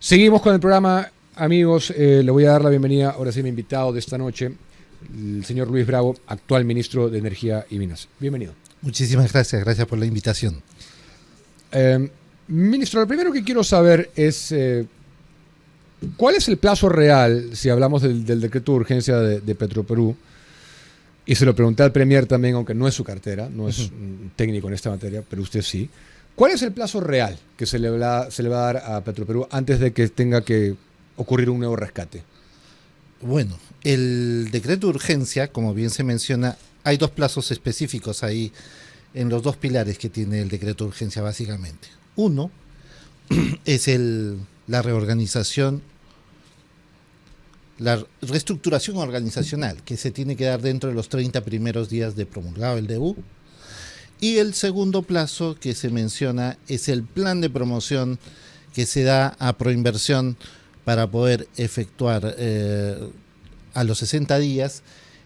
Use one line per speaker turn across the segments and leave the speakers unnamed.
Seguimos con el programa, amigos. Le voy a dar la bienvenida, ahora sí, mi invitado de esta noche, el señor Luis Bravo, actual ministro de Energía y Minas. Bienvenido.
Muchísimas gracias por la invitación.
Ministro, lo primero que quiero saber es ¿cuál es el plazo real, si hablamos del decreto de urgencia de Petroperú? Y se lo pregunté al Premier también, aunque no es su cartera, no es un técnico en esta materia, pero usted sí. ¿Cuál es el plazo real que se le va a dar a Petroperú antes de que tenga que ocurrir un nuevo rescate?
Bueno, el decreto de urgencia, como bien se menciona, hay dos plazos específicos ahí en los dos pilares que tiene el decreto de urgencia básicamente. Uno es la reorganización, la reestructuración organizacional que se tiene que dar dentro de los 30 primeros días de promulgado el DU. Y el segundo plazo que se menciona es el plan de promoción que se da a Proinversión para poder efectuar a los 60 días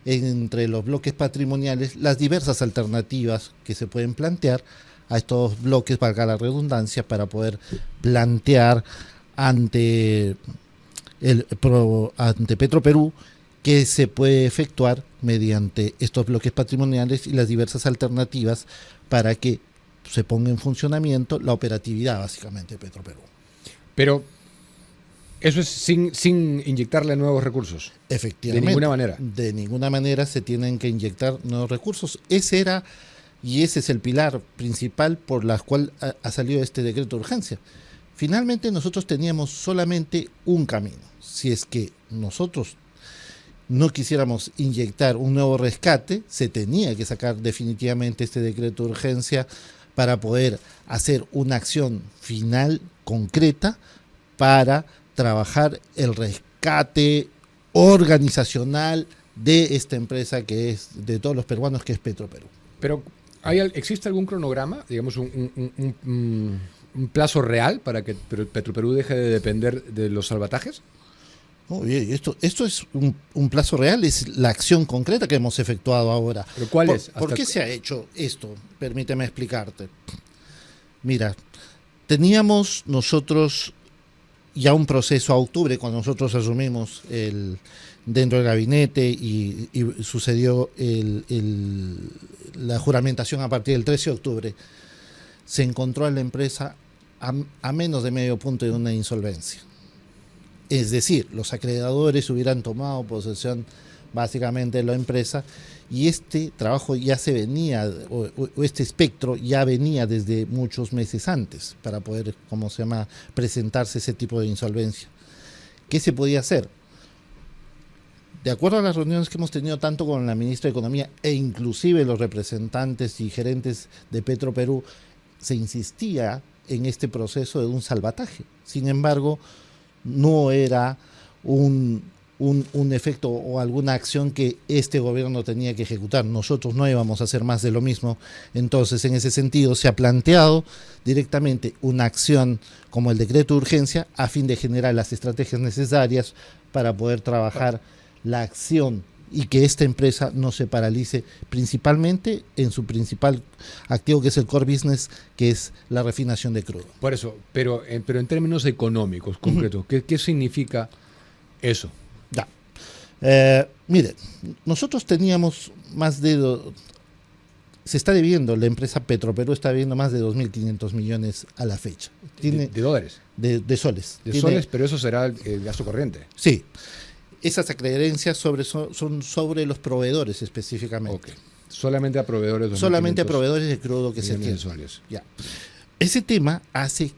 entre los bloques patrimoniales las diversas alternativas que se pueden plantear a estos bloques, valga la redundancia, para poder plantear ante Petroperú que se puede efectuar mediante estos bloques patrimoniales y las diversas alternativas para que se ponga en funcionamiento la operatividad básicamente de Petroperú.
Pero eso es sin inyectarle nuevos recursos.
Efectivamente.
De ninguna manera.
De ninguna manera se tienen que inyectar nuevos recursos. Ese es el pilar principal por la cual ha salido este decreto de urgencia. Finalmente nosotros teníamos solamente un camino. Si es que nosotros no quisiéramos inyectar un nuevo rescate, se tenía que sacar definitivamente este decreto de urgencia para poder hacer una acción final, concreta, para trabajar el rescate organizacional de esta empresa que es de todos los peruanos, que es Petroperú.
Pero ¿existe algún cronograma, digamos un plazo real para que Petroperú deje de depender de los salvatajes?
Esto es un plazo real, es la acción concreta que hemos efectuado ahora.
¿Pero cuál es?
¿Por qué se ha hecho esto? Permíteme explicarte. Mira, teníamos nosotros ya un proceso a octubre, cuando nosotros asumimos dentro del gabinete y sucedió la juramentación a partir del 13 de octubre, se encontró a la empresa a menos de medio punto de una insolvencia. Es decir, los acreedores hubieran tomado posesión básicamente de la empresa y este trabajo ya se venía, o este espectro ya venía desde muchos meses antes para poder, presentarse ese tipo de insolvencia. ¿Qué se podía hacer? De acuerdo a las reuniones que hemos tenido tanto con la ministra de Economía e inclusive los representantes y gerentes de Petroperú, se insistía en este proceso de un salvataje. Sin embargo, no era un efecto o alguna acción que este gobierno tenía que ejecutar. Nosotros no íbamos a hacer más de lo mismo. Entonces, en ese sentido, se ha planteado directamente una acción como el decreto de urgencia a fin de generar las estrategias necesarias para poder trabajar la acción y que esta empresa no se paralice, principalmente en su principal activo, que es el core business, que es la refinación de crudo.
Por eso, pero en términos económicos, concretos, ¿qué significa eso?
Ya. Mire, nosotros teníamos se está debiendo, la empresa Petroperú está debiendo más de 2.500 millones a la fecha.
¿De dólares?
De soles.
Soles, pero eso será el gasto corriente.
Sí. Esas acreencias son sobre los proveedores específicamente.
Okay. Solamente a proveedores.
Solamente a proveedores de crudo que se tienen. Ya. Ese tema hace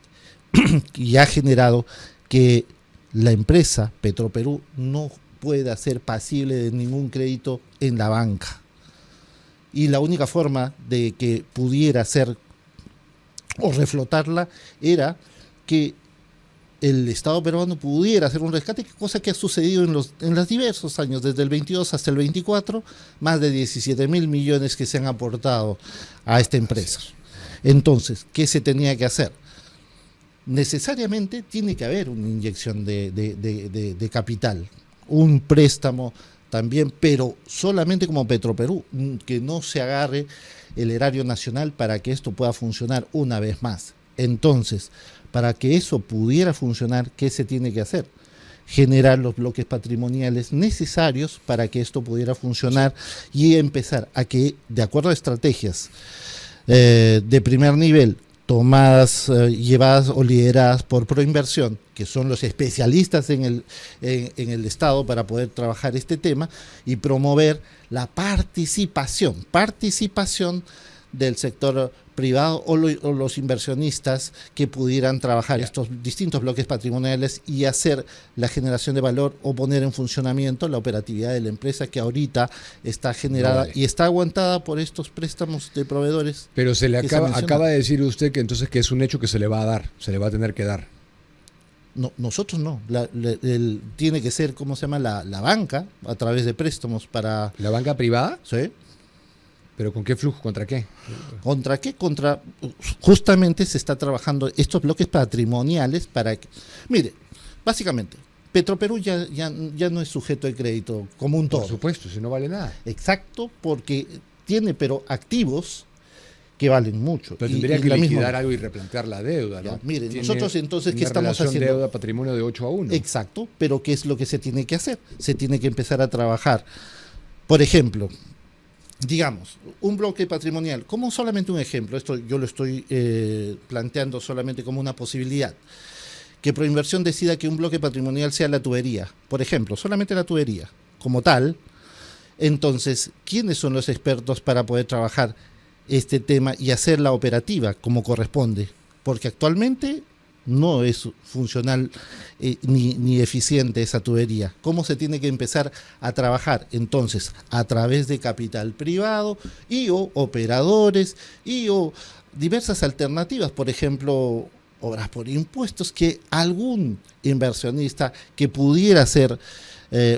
y ha generado que la empresa Petroperú no pueda ser pasible de ningún crédito en la banca. Y la única forma de que pudiera ser o reflotarla era que el Estado peruano pudiera hacer un rescate, cosa que ha sucedido en los diversos años, desde el 22 hasta el 24, más de 17.000 millones que se han aportado a esta empresa. Entonces, ¿qué se tenía que hacer? Necesariamente tiene que haber una inyección de capital, un préstamo también, pero solamente como Petroperú, que no se agarre el erario nacional para que esto pueda funcionar una vez más. Entonces, Para que eso pudiera funcionar, ¿qué se tiene que hacer? Generar los bloques patrimoniales necesarios para que esto pudiera funcionar y empezar a que, de acuerdo a estrategias de primer nivel, tomadas, llevadas o lideradas por Proinversión, que son los especialistas en el Estado para poder trabajar este tema, y promover la participación del sector privado o los inversionistas que pudieran trabajar estos distintos bloques patrimoniales y hacer la generación de valor o poner en funcionamiento la operatividad de la empresa que ahorita está generada y está aguantada por estos préstamos de proveedores.
Pero acaba de decir usted que entonces que es un hecho que se le va a dar, se le va a tener que dar.
No, nosotros no. Tiene que ser, ¿cómo se llama? La banca, a través de préstamos para...
¿La banca privada?
Sí.
¿Pero con qué flujo? ¿Contra qué?
¿Contra qué? Justamente se está trabajando estos bloques patrimoniales para que... Mire, básicamente, Petroperú ya no es sujeto de crédito como un todo.
Por supuesto, si no vale nada.
Exacto, porque tiene, pero activos que valen mucho.
Pero tendría que liquidar algo y replantear la deuda, ¿no?
Mire, nosotros entonces, ¿qué estamos haciendo?
Deuda-patrimonio de 8-1.
Exacto, pero ¿qué es lo que se tiene que hacer? Se tiene que empezar a trabajar. Por ejemplo, digamos, un bloque patrimonial, como solamente un ejemplo, esto yo lo estoy planteando solamente como una posibilidad, que Proinversión decida que un bloque patrimonial sea la tubería, por ejemplo, solamente la tubería, como tal. Entonces, ¿quiénes son los expertos para poder trabajar este tema y hacerla operativa como corresponde? Porque actualmente no es funcional ni eficiente esa tubería. ¿Cómo se tiene que empezar a trabajar? Entonces, a través de capital privado y o operadores y o diversas alternativas, por ejemplo, obras por impuestos, que algún inversionista que pudiera hacer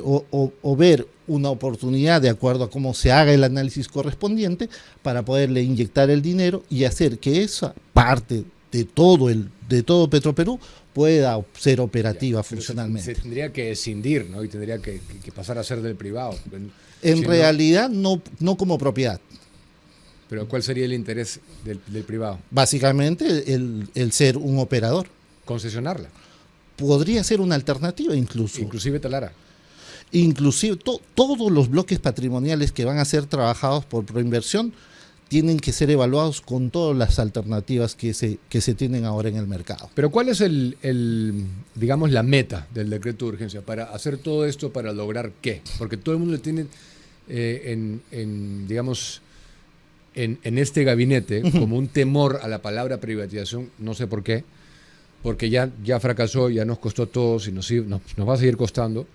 o ver una oportunidad de acuerdo a cómo se haga el análisis correspondiente para poderle inyectar el dinero y hacer que esa parte de todo Petroperú pueda ser operativa funcionalmente.
Se tendría que escindir, ¿no? Y tendría que pasar a ser del privado.
En realidad no como propiedad.
Pero ¿cuál sería el interés del privado?
Básicamente el ser un operador.
Concesionarla.
Podría ser una alternativa incluso.
Inclusive Talara.
Inclusive todos los bloques patrimoniales que van a ser trabajados por Proinversión tienen que ser evaluados con todas las alternativas que se tienen ahora en el mercado.
Pero ¿cuál es digamos, la meta del decreto de urgencia? Para hacer todo esto, ¿para lograr qué? Porque todo el mundo le tiene, digamos, en este gabinete como un temor a la palabra privatización, no sé por qué, porque ya fracasó, ya nos costó a todos y nos va a seguir costando.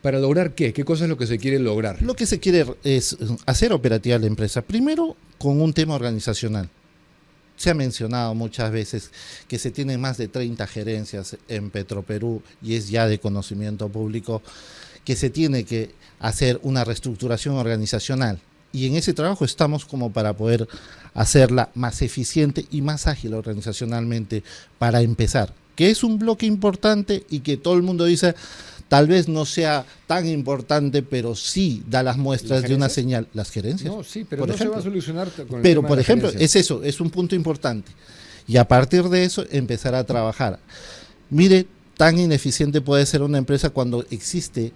¿Para lograr qué? ¿Qué cosa es lo que se quiere lograr?
Lo que se quiere es hacer operativa la empresa. Primero, con un tema organizacional. Se ha mencionado muchas veces que se tienen más de 30 gerencias en Petroperú y es ya de conocimiento público que se tiene que hacer una reestructuración organizacional. Y en ese trabajo estamos como para poder hacerla más eficiente y más ágil organizacionalmente para empezar. Que es un bloque importante y que todo el mundo dice... Tal vez no sea tan importante, pero sí da las muestras de una señal. ¿Las gerencias?
No, sí, pero no se va a solucionar con el
Pero,
tema
por
de
ejemplo,
gerencias.
es eso, es un punto importante. Y a partir de eso, empezar a trabajar. Mire, tan ineficiente puede ser una empresa cuando existe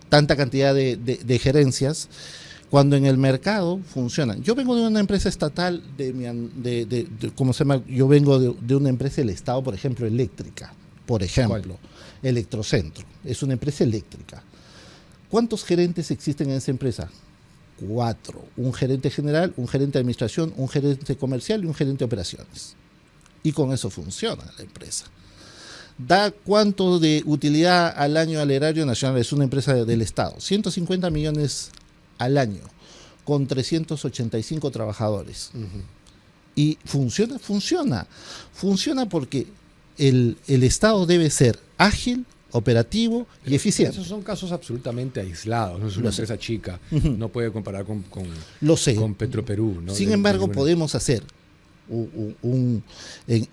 tanta cantidad de gerencias, cuando en el mercado funcionan. Yo vengo de una empresa estatal, ¿cómo se llama? Yo vengo de una empresa del Estado, por ejemplo, eléctrica. Por ejemplo, Electrocentro. Es una empresa eléctrica. ¿Cuántos gerentes existen en esa empresa? 4. Un gerente general, un gerente de administración, un gerente comercial y un gerente de operaciones. Y con eso funciona la empresa. ¿Da cuánto de utilidad al año al erario nacional? Es una empresa del Estado. 150 millones al año, con 385 trabajadores. ¿Y funciona? Funciona porque el Estado debe ser ágil, operativo y eficiente.
Esos son casos absolutamente aislados, no es una empresa chica, no puede comparar con
Lo sé.
Con Petroperú. ¿No?
Sin embargo, podemos hacer en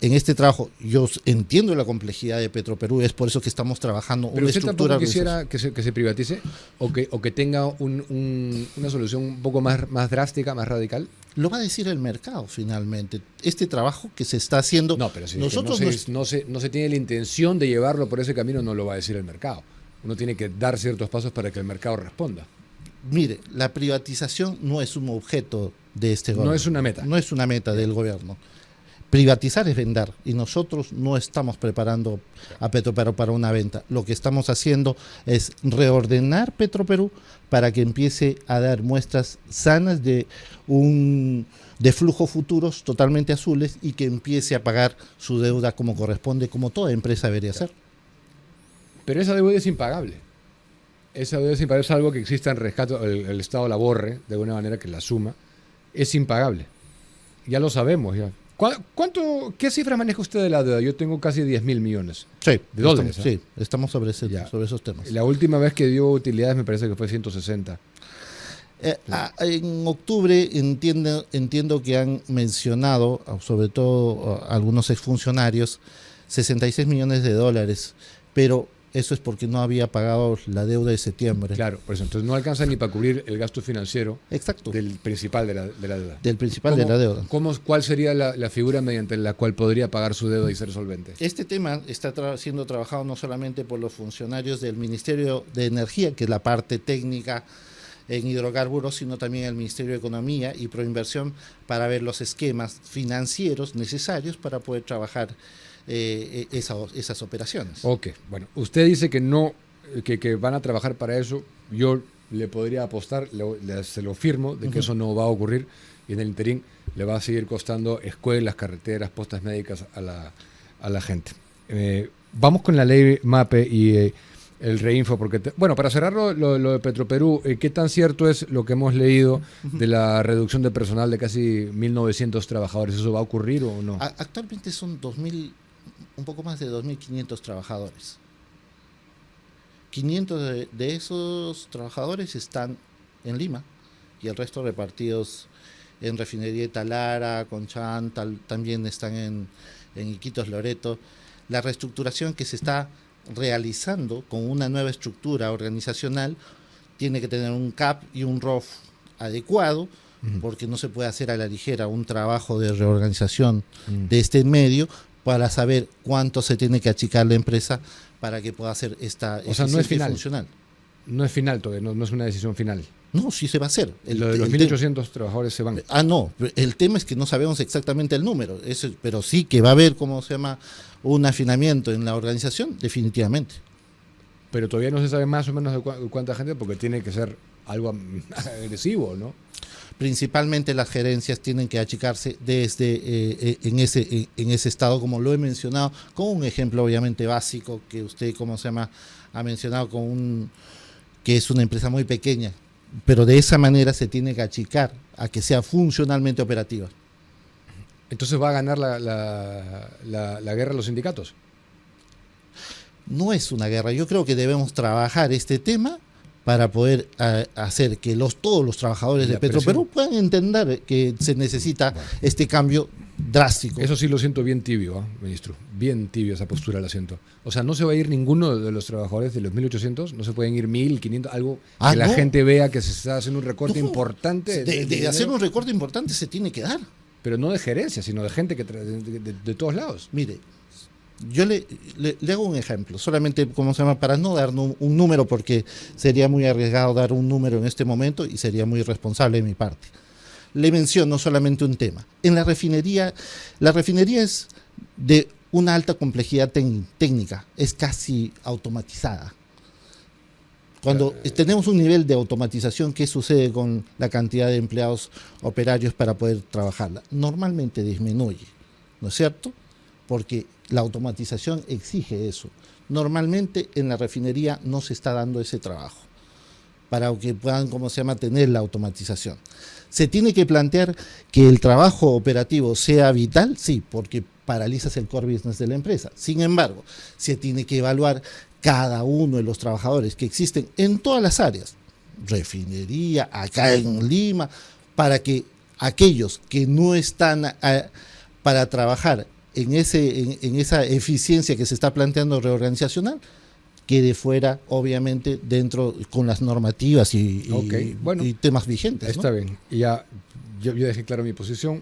este trabajo. Yo entiendo la complejidad de Petroperú, es por eso que estamos trabajando
¿Pero
una
usted
estructura.
tampoco quisiera que se privatice o que tenga una solución un poco más drástica, más radical?
Lo va a decir el mercado finalmente. Este trabajo que se está haciendo.
No, pero si
nosotros
no se tiene la intención de llevarlo por ese camino, no lo va a decir el mercado. Uno tiene que dar ciertos pasos para que el mercado responda.
Mire, la privatización no es un objeto de este gobierno.
No es una meta.
No es una meta del gobierno. Privatizar es vender y nosotros no estamos preparando a Petroperú para una venta. Lo que estamos haciendo es reordenar Petroperú para que empiece a dar muestras sanas de flujos futuros totalmente azules y que empiece a pagar su deuda como corresponde, como toda empresa debería hacer.
Pero esa deuda es impagable. Esa deuda es impagable, es algo que exista en rescate, el Estado la borre de alguna manera, que la suma. Es impagable. Ya lo sabemos. Ya. ¿Qué cifra maneja usted de la deuda? Yo tengo casi 10.000 millones.
Sí,
de dólares.
Sí, estamos sobre esos temas.
La última vez que dio utilidades me parece que fue 160.
En octubre entiendo que han mencionado, sobre todo algunos exfuncionarios, 66 millones de dólares, pero eso es porque no había pagado la deuda de septiembre.
Claro, por eso. Entonces no alcanza ni para cubrir el gasto financiero.
Exacto.
Del principal de la deuda.
Del principal de la deuda.
¿Cuál sería la figura mediante la cual podría pagar su deuda y ser solvente?
Este tema está siendo trabajado no solamente por los funcionarios del Ministerio de Energía, que es la parte técnica en hidrocarburos, sino también el Ministerio de Economía y Proinversión para ver los esquemas financieros necesarios para poder trabajar esas operaciones.
Ok, bueno, usted dice que no, que van a trabajar para eso. Yo le podría apostar, se lo firmo, de que eso no va a ocurrir, y en el interín le va a seguir costando escuelas, carreteras, postas médicas a la gente. Vamos con la ley MAPE y el reinfo, porque, bueno, para cerrar lo de Petroperú, ¿qué tan cierto es lo que hemos leído de la reducción de personal de casi 1.900 trabajadores? ¿Eso va a ocurrir o no?
Actualmente son un poco más de 2.500 trabajadores. 500 de esos trabajadores están en Lima y el resto repartidos en Refinería de Talara, Conchán, también están en Iquitos, Loreto. La reestructuración que se está realizando con una nueva estructura organizacional tiene que tener un CAP y un ROF adecuado, porque no se puede hacer a la ligera un trabajo de reorganización de este medio para saber cuánto se tiene que achicar la empresa para que pueda hacer esta
no es final.
Funcional.
No es final todavía, no es una decisión final.
No, sí se va a hacer.
Lo de los 1.800 trabajadores se van.
No, el tema es que no sabemos exactamente el número, pero sí que va a haber, un afinamiento en la organización, definitivamente.
Pero todavía no se sabe más o menos de cuánta gente, porque tiene que ser algo agresivo, ¿no?
Principalmente las gerencias tienen que achicarse desde en ese estado, como lo he mencionado, con un ejemplo obviamente básico que usted, ha mencionado, que es una empresa muy pequeña, pero de esa manera se tiene que achicar a que sea funcionalmente operativa.
Entonces va a ganar la guerra a los sindicatos.
No es una guerra, yo creo que debemos trabajar este tema para poder hacer que todos los trabajadores de Petroperú puedan entender que se necesita este cambio drástico.
Eso sí lo siento bien tibio, ministro. Bien tibio esa postura la siento. O sea, no se va a ir ninguno de los trabajadores de los 1.800, no se pueden ir 1.500, algo que la gente vea que se está haciendo un recorte importanle
de hacer un recorte importante se tiene que dar.
Pero no de gerencia, sino de gente de todos lados.
Mire, yo le hago un ejemplo, solamente para no dar un número, porque sería muy arriesgado dar un número en este momento y sería muy irresponsable de mi parte. Le menciono solamente un tema. En la refinería es de una alta complejidad técnica, es casi automatizada. Cuando tenemos un nivel de automatización, ¿qué sucede con la cantidad de empleados operarios para poder trabajarla? Normalmente disminuye, ¿no es cierto? Porque la automatización exige eso. Normalmente en la refinería no se está dando ese trabajo para que puedan, tener la automatización. ¿Se tiene que plantear que el trabajo operativo sea vital? Sí, porque paralizas el core business de la empresa. Sin embargo, se tiene que evaluar cada uno de los trabajadores que existen en todas las áreas, refinería, acá en Lima, para que aquellos que no están para trabajar en esa eficiencia que se está planteando reorganizacional, quede fuera, obviamente, dentro con las normativas
Bueno,
y temas vigentes.
Está
¿no?
bien. Y ya, yo dejé claro mi posición,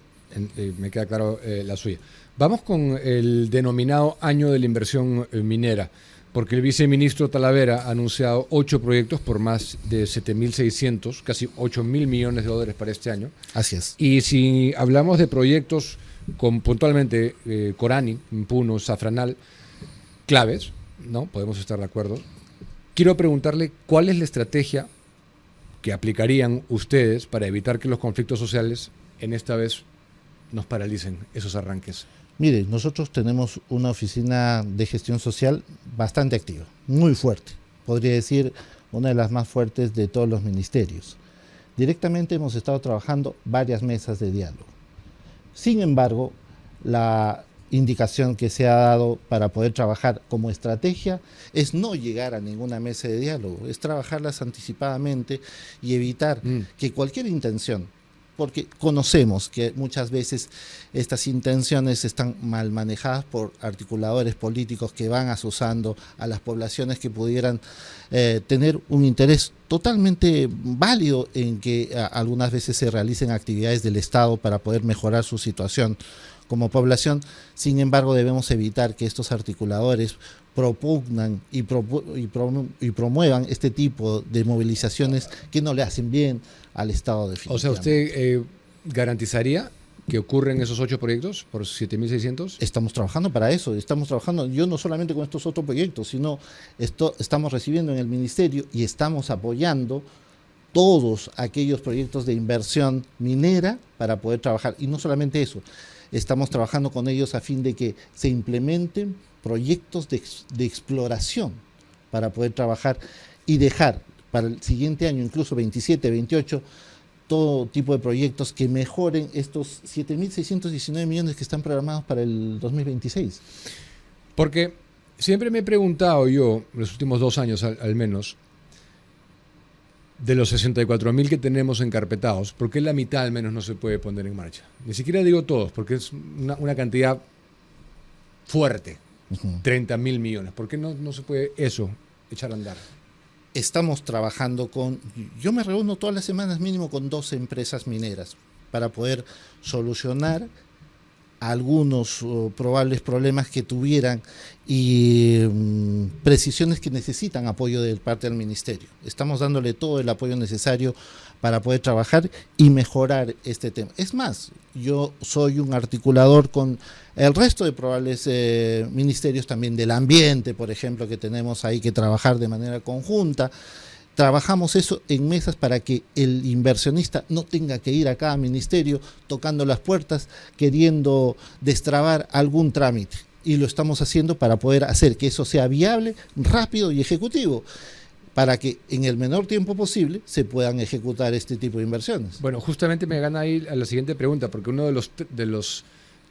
me queda claro la suya. Vamos con el denominado año de la inversión minera, porque el viceministro Talavera ha anunciado 8 proyectos por más de 7.600, casi 8.000 millones de dólares para este año.
Así es.
Y si hablamos de proyectos con puntualmente Corani, Puno, Safranal, claves, ¿no? Podemos estar de acuerdo. Quiero preguntarle cuál es la estrategia que aplicarían ustedes para evitar que los conflictos sociales en esta vez nos paralicen esos arranques.
Mire, nosotros tenemos una oficina de gestión social bastante activa, muy fuerte, podría decir una de las más fuertes de todos los ministerios. Directamente hemos estado trabajando varias mesas de diálogo. Sin embargo, la indicación que se ha dado para poder trabajar como estrategia es no llegar a ninguna mesa de diálogo, es trabajarlas anticipadamente y evitar que cualquier intención, porque conocemos que muchas veces estas intenciones están mal manejadas por articuladores políticos que van asusando a las poblaciones que pudieran tener un interés totalmente válido en que algunas veces se realicen actividades del Estado para poder mejorar su situación como población. Sin embargo, debemos evitar que estos articuladores propugnan y promuevan este tipo de movilizaciones que no le hacen bien al Estado definitivamente.
O sea, ¿usted garantizaría que ocurren esos 8 proyectos por 7.600?
Estamos trabajando para eso, estamos trabajando, yo no solamente con estos otros proyectos, sino estamos recibiendo en el Ministerio y estamos apoyando todos aquellos proyectos de inversión minera para poder trabajar. Y no solamente eso, estamos trabajando con ellos a fin de que se implementen proyectos de exploración para poder trabajar y dejar para el siguiente año, incluso 27, 28, todo tipo de proyectos que mejoren estos 7.619 millones que están programados para el 2026.
Porque siempre me he preguntado yo, los últimos 2 años al menos, de los 64.000 que tenemos encarpetados, ¿por qué la mitad al menos no se puede poner en marcha? Ni siquiera digo todos, porque es una cantidad fuerte, 30.000 millones. ¿Por qué no se puede eso echar a andar?
Estamos trabajando yo me reúno todas las semanas mínimo con 2 empresas mineras para poder solucionar algunos probables problemas que tuvieran y precisiones que necesitan apoyo de parte del Ministerio. Estamos dándole todo el apoyo necesario para poder trabajar y mejorar este tema. Es más, yo soy un articulador con el resto de probables ministerios también del ambiente, por ejemplo, que tenemos ahí que trabajar de manera conjunta. Trabajamos eso en mesas para que el inversionista no tenga que ir a cada ministerio tocando las puertas, queriendo destrabar algún trámite. Y lo estamos haciendo para poder hacer que eso sea viable, rápido y ejecutivo, para que en el menor tiempo posible se puedan ejecutar este tipo de inversiones.
Bueno, justamente me gana ahí a la siguiente pregunta, porque uno de los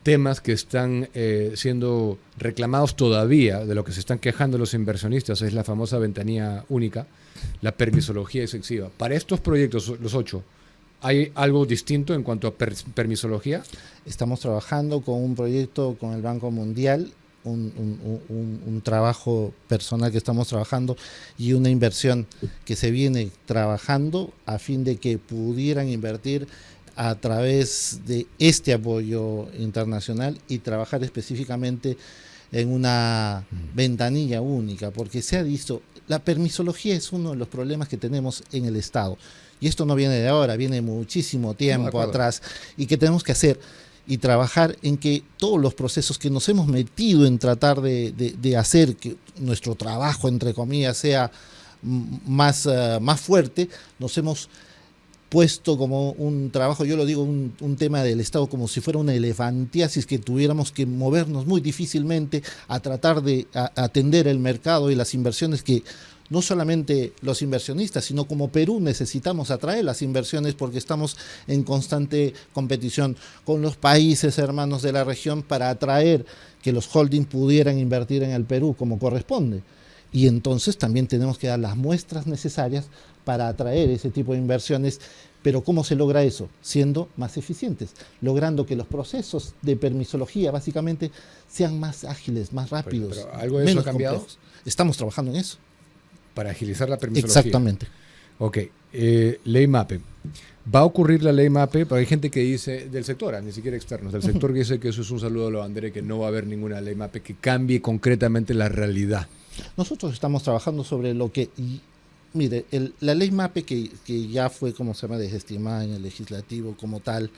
temas que están siendo reclamados todavía, de lo que se están quejando los inversionistas, es la famosa ventanilla única, la permisología excesiva. Para estos proyectos, los 8, ¿hay algo distinto en cuanto a permisología?
Estamos trabajando con un proyecto con el Banco Mundial, un trabajo personal que estamos trabajando y una inversión que se viene trabajando a fin de que pudieran invertir a través de este apoyo internacional y trabajar específicamente en una ventanilla única, porque se ha visto, la permisología es uno de los problemas que tenemos en el Estado, y esto no viene de ahora, viene muchísimo tiempo atrás, y que tenemos que hacer y trabajar en que todos los procesos que nos hemos metido en tratar de hacer que nuestro trabajo, entre comillas, sea más fuerte, nos hemos puesto como un trabajo, yo lo digo, un tema del Estado como si fuera una elefantiasis que tuviéramos que movernos muy difícilmente a tratar de atender el mercado y las inversiones que no solamente los inversionistas, sino como Perú necesitamos atraer las inversiones porque estamos en constante competición con los países hermanos de la región para atraer que los holdings pudieran invertir en el Perú como corresponde. Y entonces también tenemos que dar las muestras necesarias para atraer ese tipo de inversiones, Pero ¿cómo se logra eso? Siendo más eficientes, logrando que los procesos de permisología básicamente sean más ágiles, más rápidos,
pero ¿algo de eso
menos
ha cambiado?
complejos. Estamos trabajando en eso.
Para agilizar la permisología.
Exactamente.
Ok, ley MAPE. Va a ocurrir la ley MAPE, pero hay gente que dice, del sector, ni siquiera externos, del sector que dice que eso es un saludo a la bandera y que no va a haber ninguna ley MAPE que cambie concretamente la realidad.
Nosotros estamos trabajando sobre lo que... Mire, la ley MAPE que ya fue, como se llama, desestimada en el legislativo como tal,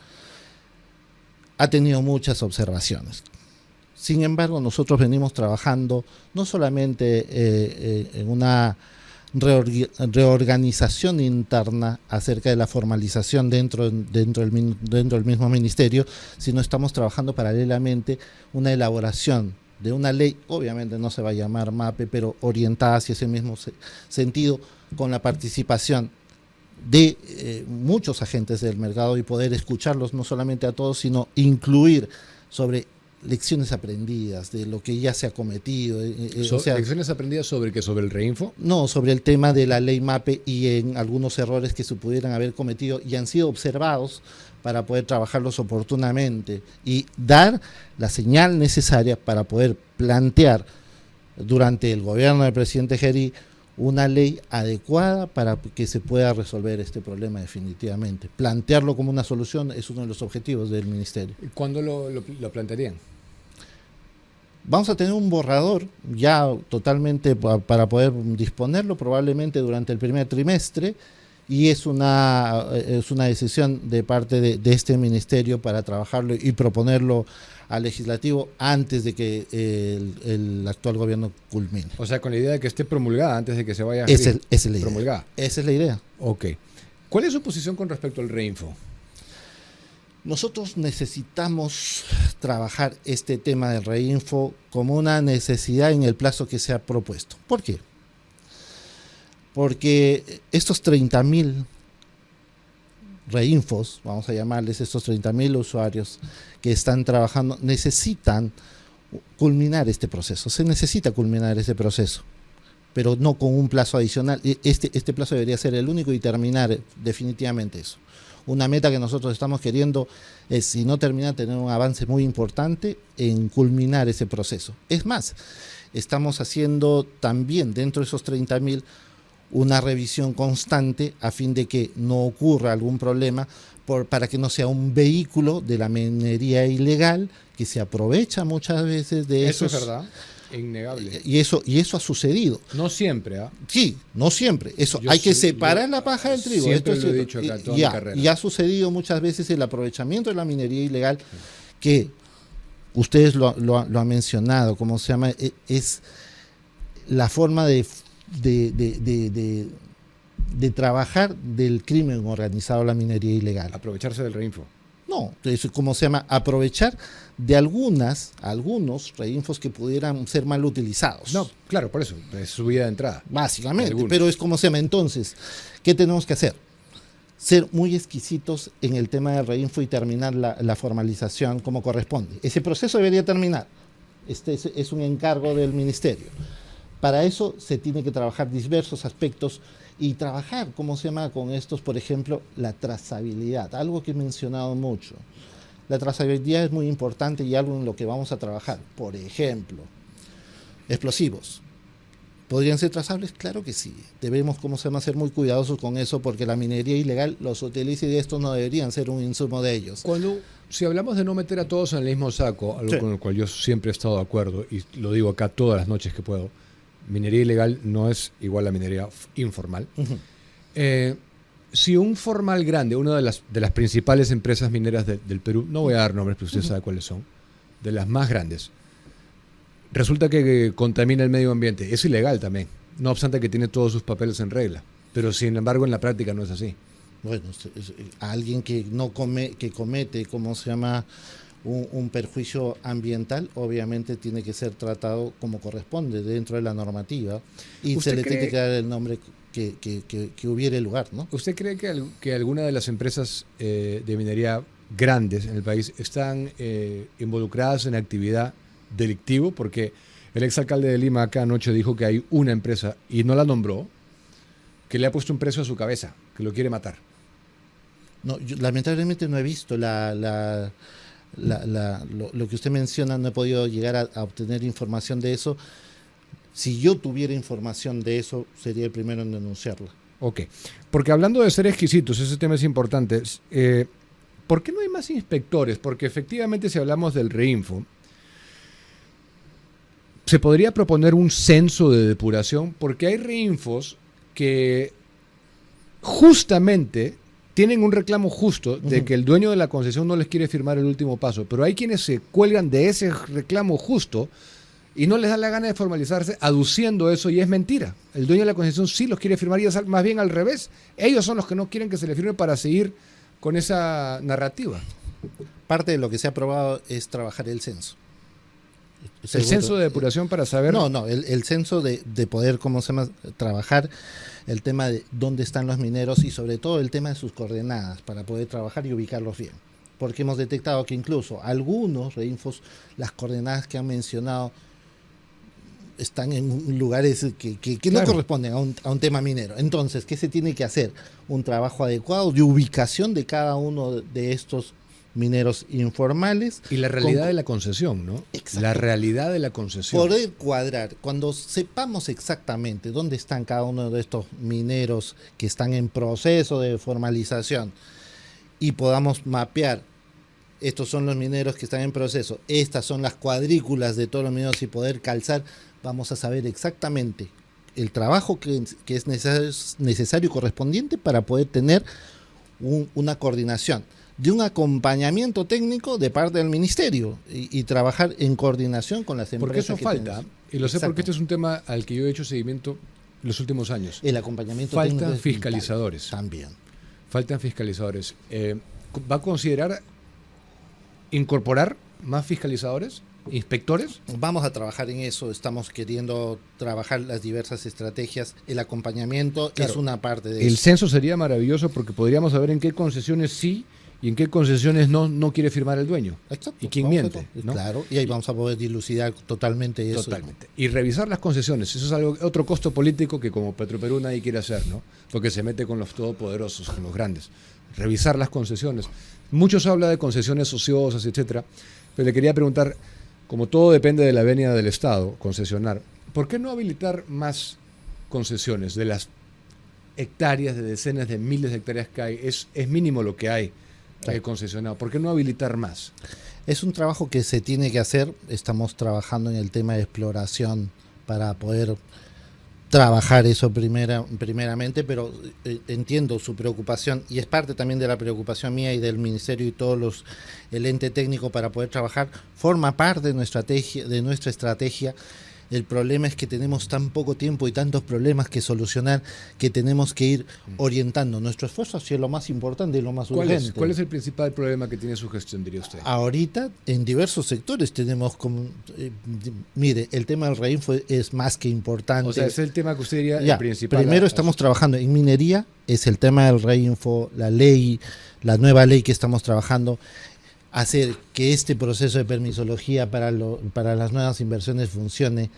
ha tenido muchas observaciones. Sin embargo, nosotros venimos trabajando no solamente en una reorganización interna acerca de la formalización dentro del mismo ministerio, sino estamos trabajando paralelamente una elaboración de una ley, obviamente no se va a llamar MAPE, pero orientada hacia ese mismo sentido, con la participación de muchos agentes del mercado y poder escucharlos no solamente a todos, sino incluir sobre lecciones aprendidas de lo que ya se ha cometido.
¿Lecciones aprendidas sobre qué? ¿Sobre el Reinfo?
No, sobre el tema de la ley MAPE y en algunos errores que se pudieran haber cometido y han sido observados para poder trabajarlos oportunamente y dar la señal necesaria para poder plantear durante el gobierno del presidente Geri una ley adecuada para que se pueda resolver este problema definitivamente. Plantearlo como una solución es uno de los objetivos del ministerio.
¿Cuándo lo plantearían?
Vamos a tener un borrador ya totalmente para poder disponerlo probablemente durante el primer trimestre y es una decisión de parte de este ministerio para trabajarlo y proponerlo al legislativo antes de que el actual gobierno culmine.
O sea, con la idea de que esté promulgada antes de que se vaya a
esa es la idea.
Promulgada.
Esa es la idea.
Ok. ¿Cuál es su posición con respecto al Reinfo?
Nosotros necesitamos trabajar este tema del Reinfo como una necesidad en el plazo que se ha propuesto. ¿Por qué? Porque estos 30.000 Reinfos, vamos a llamarles estos 30.000 usuarios que están trabajando, necesitan culminar este proceso. Se necesita culminar ese proceso, pero no con un plazo adicional. Este plazo debería ser el único y terminar definitivamente eso. Una meta que nosotros estamos queriendo es, si no termina, tener un avance muy importante en culminar ese proceso. Es más, estamos haciendo también dentro de esos 30.000 una revisión constante a fin de que no ocurra algún problema para que no sea un vehículo de la minería ilegal que se aprovecha muchas veces de eso.
Eso es verdad, innegable.
Y eso ha sucedido.
No siempre, ¿ah?
Sí, no siempre. Eso hay que separar la paja del trigo.
Siempre
Esto
lo he dicho acá toda mi carrera.
Y ha sucedido muchas veces el aprovechamiento de la minería ilegal que ustedes lo han mencionado, ¿cómo se llama? Es la forma de trabajar del crimen organizado, la minería ilegal.
Aprovecharse del Reinfo.
No, es como se llama, aprovechar de algunos reinfos que pudieran ser mal utilizados.
No, claro, por eso, es su vía de entrada.
Básicamente, pero es como se llama. Entonces, ¿qué tenemos que hacer? Ser muy exquisitos en el tema del reinfo y terminar la formalización como corresponde. Ese proceso debería terminar. Este es un encargo del ministerio. Para eso se tiene que trabajar diversos aspectos y trabajar, ¿cómo se llama? Con estos, por ejemplo, la trazabilidad, algo que he mencionado mucho. La trazabilidad es muy importante y algo en lo que vamos a trabajar. Por ejemplo, explosivos. ¿Podrían ser trazables? Claro que sí. Debemos, ¿cómo se llama?, ser muy cuidadosos con eso porque la minería ilegal los utiliza y estos no deberían ser un insumo de ellos.
Si hablamos de no meter a todos en el mismo saco, algo con el cual yo siempre he estado de acuerdo y lo digo acá todas las noches que puedo, minería ilegal no es igual a minería informal. Si un formal grande, una de las principales empresas mineras del Perú, no voy a dar nombres, pero usted sabe cuáles son, de las más grandes, resulta que contamina el medio ambiente, es ilegal también, no obstante que tiene todos sus papeles en regla, pero sin embargo en la práctica no es así.
Bueno, alguien que comete, ¿cómo se llama?, un perjuicio ambiental, obviamente tiene que ser tratado como corresponde dentro de la normativa y se le tiene que dar el nombre que hubiere lugar, ¿no?
¿Usted cree que alguna de las empresas de minería grandes en el país están involucradas en actividad delictiva? Porque el exalcalde de Lima acá anoche dijo que hay una empresa, y no la nombró, que le ha puesto un precio a su cabeza, que lo quiere matar.
No, yo lamentablemente no he visto lo que usted menciona, no he podido llegar a obtener información de eso. Si yo tuviera información de eso, sería el primero en denunciarla.
Ok, porque hablando de ser exquisitos, ese tema es importante. ¿Por qué no hay más inspectores? Porque efectivamente si hablamos del Reinfo, se podría proponer un censo de depuración, porque hay Reinfos que justamente tienen un reclamo justo de que el dueño de la concesión no les quiere firmar el último paso, pero hay quienes se cuelgan de ese reclamo justo y no les da la gana de formalizarse aduciendo eso, y es mentira. El dueño de la concesión sí los quiere firmar, y es más bien al revés. Ellos son los que no quieren que se les firme para seguir con esa narrativa.
Parte de lo que se ha aprobado es trabajar el censo.
El censo de depuración para saber...
No, el censo de poder, ¿cómo se llama?, trabajar el tema de dónde están los mineros y sobre todo el tema de sus coordenadas para poder trabajar y ubicarlos bien. Porque hemos detectado que incluso algunos Reinfos, las coordenadas que han mencionado, están en lugares que no corresponden a un tema minero. Entonces, ¿qué se tiene que hacer? Un trabajo adecuado de ubicación de cada uno de estos mineros informales.
Y la realidad de la concesión, ¿no?
Exacto.
La realidad de la concesión.
Poder cuadrar, cuando sepamos exactamente dónde están cada uno de estos mineros que están en proceso de formalización y podamos mapear, estos son los mineros que están en proceso, estas son las cuadrículas de todos los mineros y poder calzar, vamos a saber exactamente el trabajo que es necesario y correspondiente para poder tener una coordinación, de un acompañamiento técnico de parte del ministerio y trabajar en coordinación con las empresas.
Porque eso falta, y lo sé porque este es un tema al que yo he hecho seguimiento los últimos años.
El acompañamiento
técnico.
Faltan
fiscalizadores.
También.
Faltan fiscalizadores. ¿Va a considerar incorporar más fiscalizadores, inspectores?
Vamos a trabajar en eso, estamos queriendo trabajar las diversas estrategias. El acompañamiento es una parte de eso.
El censo sería maravilloso porque podríamos saber en qué concesiones sí y en qué concesiones no quiere firmar el dueño.
Exacto.
Y quién miente, ¿no?
Claro, y ahí vamos a poder dilucidar totalmente eso.
Totalmente. Y revisar las concesiones, eso es otro costo político que como Petroperú nadie quiere hacer, ¿no? Porque se mete con los todopoderosos, con los grandes. Revisar las concesiones. Muchos hablan de concesiones ociosas, etcétera, pero le quería preguntar, como todo depende de la venia del Estado, concesionar, ¿por qué no habilitar más concesiones de las hectáreas, de decenas de miles de hectáreas que hay? Es mínimo lo que hay concesionado. ¿Por qué no habilitar más?
Es un trabajo que se tiene que hacer. Estamos trabajando en el tema de exploración para poder trabajar eso primeramente, pero entiendo su preocupación y es parte también de la preocupación mía y del ministerio y todos el ente técnico para poder trabajar. Forma parte de nuestra estrategia. El problema es que tenemos tan poco tiempo y tantos problemas que solucionar que tenemos que ir orientando nuestro esfuerzo hacia lo más importante y lo más urgente.
¿Cuál es el principal problema que tiene su gestión, diría usted?
Ahorita, en diversos sectores tenemos mire, el tema del Reinfo es más que importante.
O sea, es el tema que usted diría el principal.
Primero estamos trabajando en minería, es el tema del Reinfo, la nueva ley que estamos trabajando, hacer que este proceso de permisología para las nuevas inversiones funcione.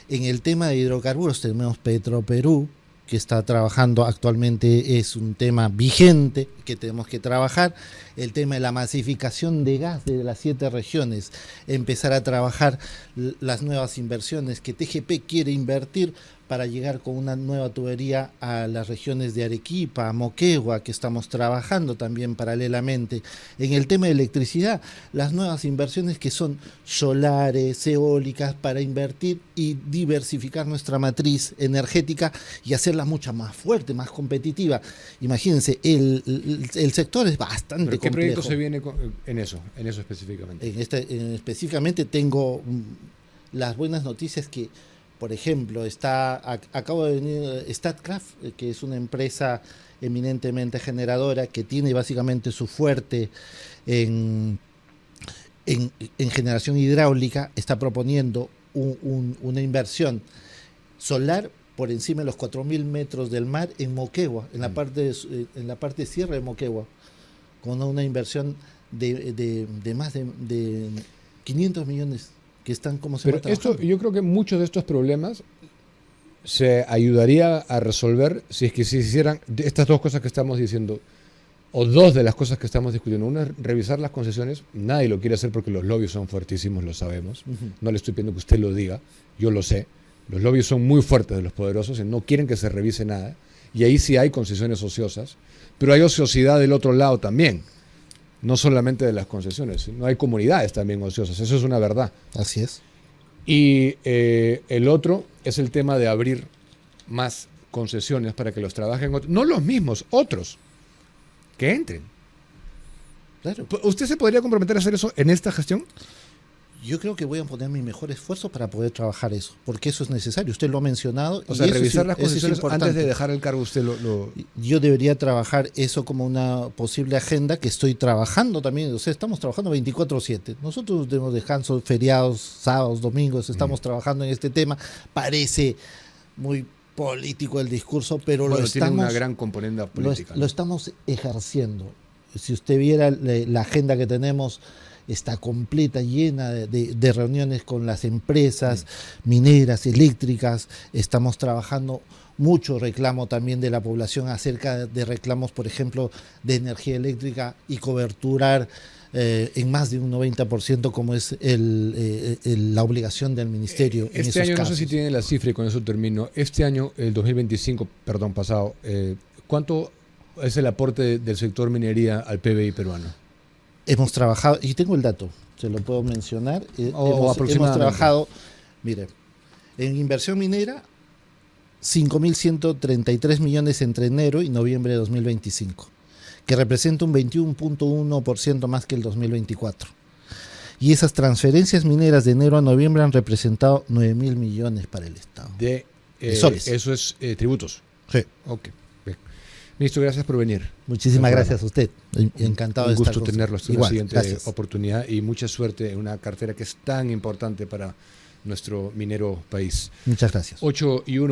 En el tema de hidrocarburos tenemos Petroperú, que está trabajando actualmente, es un tema vigente que tenemos que trabajar. El tema de la masificación de gas de las 7 regiones, empezar a trabajar las nuevas inversiones que TGP quiere invertir para llegar con una nueva tubería a las regiones de Arequipa, a Moquegua, que estamos trabajando también paralelamente. En el tema de electricidad, las nuevas inversiones que son solares, eólicas, para invertir y diversificar nuestra matriz energética y hacerla mucho más fuerte, más competitiva. Imagínense, el sector es bastante complejo.
¿Qué proyecto se viene en eso específicamente?
Específicamente tengo las buenas noticias que, por ejemplo, acabo de venir Statkraft, que es una empresa eminentemente generadora que tiene básicamente su fuerte en generación hidráulica, está proponiendo una inversión solar por encima de los 4.000 metros del mar en Moquegua, en la parte sierra de Moquegua, con una inversión de más de 500 millones. Que están como se
Pero yo creo que muchos de estos problemas se ayudaría a resolver si es que se hicieran estas dos cosas que estamos diciendo. o dos de las cosas que estamos discutiendo. Una es revisar las concesiones. Nadie lo quiere hacer porque los lobbies son fuertísimos, lo sabemos. No le estoy pidiendo que usted lo diga, yo lo sé. Los lobbies son muy fuertes de los poderosos y no quieren que se revise nada. Y ahí sí hay concesiones ociosas, pero hay ociosidad del otro lado también. No solamente de las concesiones, no hay comunidades también ociosas. Eso es una verdad.
Así es.
Y el otro es el tema de abrir más concesiones para que los trabajen otros, no los mismos, otros, que entren.
Claro.
¿Usted se podría comprometer a hacer eso en esta gestión?
Yo creo que voy a poner mi mejor esfuerzo para poder trabajar eso, porque eso es necesario. Usted lo ha mencionado.
O sea,
y
revisar
eso
las
eso es
concesiones
importante.
antes de dejar el cargo, usted lo...
Yo debería trabajar eso como una posible agenda que estoy trabajando también. O sea, estamos trabajando 24/7. Nosotros tenemos descansos, feriados, sábados, domingos, estamos trabajando en este tema. Parece muy político el discurso, pero
Bueno,
lo
tiene
estamos...
una gran componente política.
Lo estamos ejerciendo. Si usted viera la agenda que tenemos, está completa, llena de reuniones con las empresas mineras, eléctricas. Estamos trabajando mucho reclamo también de la población acerca de reclamos, por ejemplo, de energía eléctrica y coberturar en más de un 90%, como es la obligación del ministerio. En
Este
esos
año,
casos.
no sé si tiene la cifra y con eso termino. Este año, el 2025, perdón, pasado, ¿cuánto es el aporte del sector minería al PBI peruano?
Hemos trabajado, y tengo el dato, se lo puedo mencionar. Hemos
aproximadamente.
trabajado, mire, en inversión minera, 5.133 millones entre enero y noviembre de 2025, que representa un 21.1% más que el 2024. Y esas transferencias mineras de enero a noviembre han representado 9.000 millones para el Estado.
De
soles.
Eso es tributos.
Sí.
Ok. Bien. Ministro, gracias por venir.
Muchísimas gracias a usted. Encantado de
Un
estar
gusto
con
tenerlo
usted.
hasta una
Igual,
siguiente
gracias.
oportunidad y mucha suerte en una cartera que es tan importante para nuestro minero país.
Muchas gracias.
8:01.